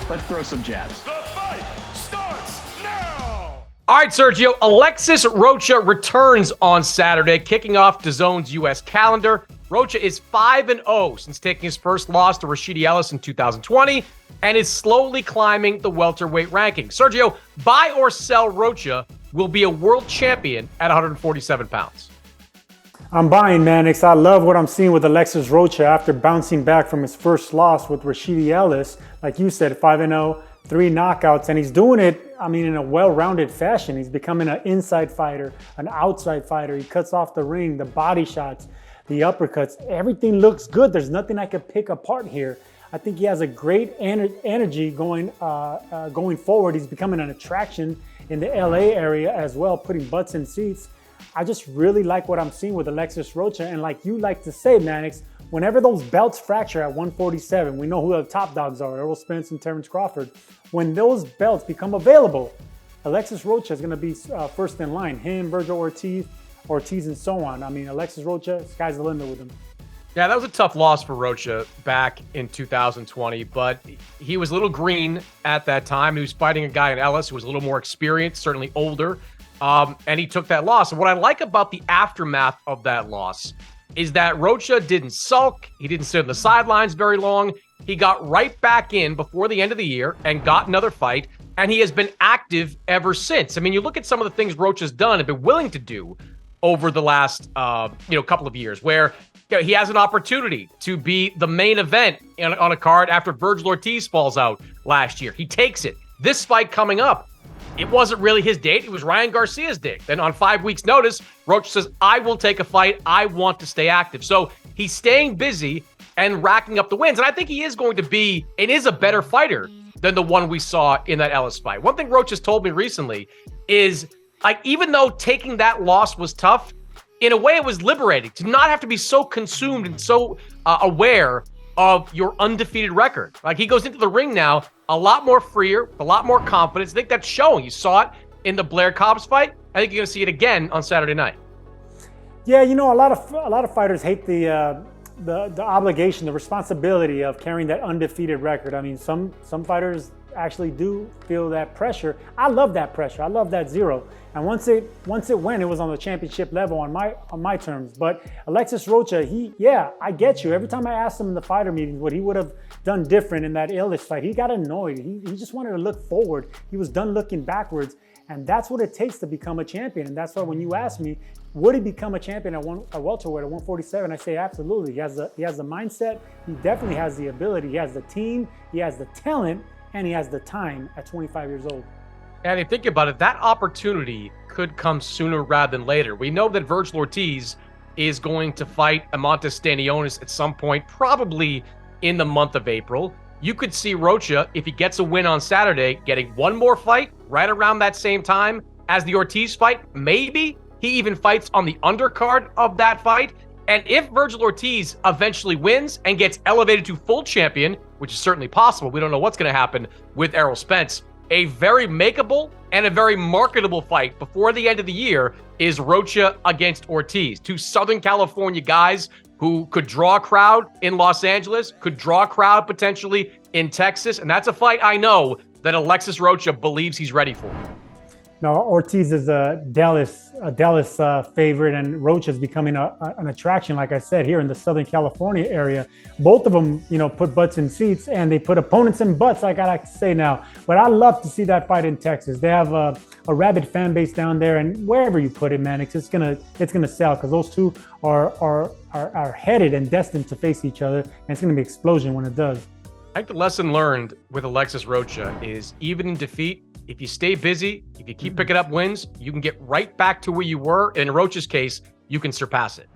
Let's throw some jabs. The fight starts now! All right, Sergio, Alexis Rocha returns on Saturday, kicking off DAZN's U.S. calendar. Rocha is 5-0 since taking his first loss to Rashidi Ellis in 2020 and is slowly climbing the welterweight ranking. Sergio, buy or sell Rocha will be a world champion at 147 pounds. I'm buying, Mannix. I love what I'm seeing with Alexis Rocha after bouncing back from his first loss with Rashidi Ellis. Like you said, 5-0, 3 knockouts, and he's doing it, in a well-rounded fashion. He's becoming an inside fighter, an outside fighter. He cuts off the ring, the body shots, the uppercuts. Everything looks good. There's nothing I could pick apart here. I think he has a great energy going forward. He's becoming an attraction in the LA area as well, putting butts in seats. I just really like what I'm seeing with Alexis Rocha. And like you like to say, Mannix, whenever those belts fracture at 147, we know who the top dogs are, Errol Spence and Terrence Crawford. When those belts become available, Alexis Rocha is going to be first in line. Him, Virgil Ortiz, and so on. Alexis Rocha, sky's the limit with him. Yeah, that was a tough loss for Rocha back in 2020, but he was a little green at that time. He was fighting a guy in Ellis who was a little more experienced, certainly older, and he took that loss. And what I like about the aftermath of that loss is that Rocha didn't sulk. He didn't sit on the sidelines very long. He got right back in before the end of the year and got another fight, and he has been active ever since. You look at some of the things Rocha's done and been willing to do over the last couple of years, where he has an opportunity to be the main event on a card after Virgil Ortiz falls out last year. He takes it. This fight coming up, it wasn't really his date. It was Ryan Garcia's date. Then on 5 weeks' notice, Rocha says, I will take a fight. I want to stay active. So he's staying busy and racking up the wins. And I think he is going to be and is a better fighter than the one we saw in that Ellis fight. One thing Rocha's told me recently is, even though taking that loss was tough, in a way, it was liberating to not have to be so consumed and so aware of your undefeated record. He goes into the ring now a lot more freer, a lot more confidence. I think that's showing. You saw it in the Blair Cobbs fight. I think you're going to see it again on Saturday night. Yeah, a lot of fighters hate the obligation, the responsibility of carrying that undefeated record. Some fighters actually do feel that pressure. I love that pressure. I love that zero. And once it went, it was on the championship level on my terms. But Alexis Rocha, I get you. Every time I asked him in the fighter meetings what he would have done different in that Ellis fight, he got annoyed. He just wanted to look forward. He was done looking backwards. And that's what it takes to become a champion. And that's why when you ask me, would he become a champion at welterweight at 147? I say absolutely. He has the mindset. He definitely has the ability. He has the team. He has the talent. And he has the time at 25 years old. And if you think about it, that opportunity could come sooner rather than later. We know that Virgil Ortiz is going to fight Amantes Stanionis at some point, probably in the month of April. You could see Rocha, if he gets a win on Saturday, getting one more fight right around that same time as the Ortiz fight. Maybe he even fights on the undercard of that fight. And if Virgil Ortiz eventually wins and gets elevated to full champion, which is certainly possible, we don't know what's going to happen with Errol Spence, a very makeable and a very marketable fight before the end of the year is Rocha against Ortiz. Two Southern California guys who could draw a crowd in Los Angeles, could draw a crowd potentially in Texas. And that's a fight I know that Alexis Rocha believes he's ready for. No, Ortiz is a Dallas favorite, and Rocha is becoming an attraction, like I said, here in the Southern California area. Both of them, put butts in seats, and they put opponents in butts, like I like to say now. But I love to see that fight in Texas. They have a rabid fan base down there, and wherever you put it, Mannix, it's gonna sell, because those two are headed and destined to face each other, and it's gonna be an explosion when it does. I think the lesson learned with Alexis Rocha is, even in defeat, if you stay busy, if you keep picking up wins, you can get right back to where you were. In Rocha's case, you can surpass it.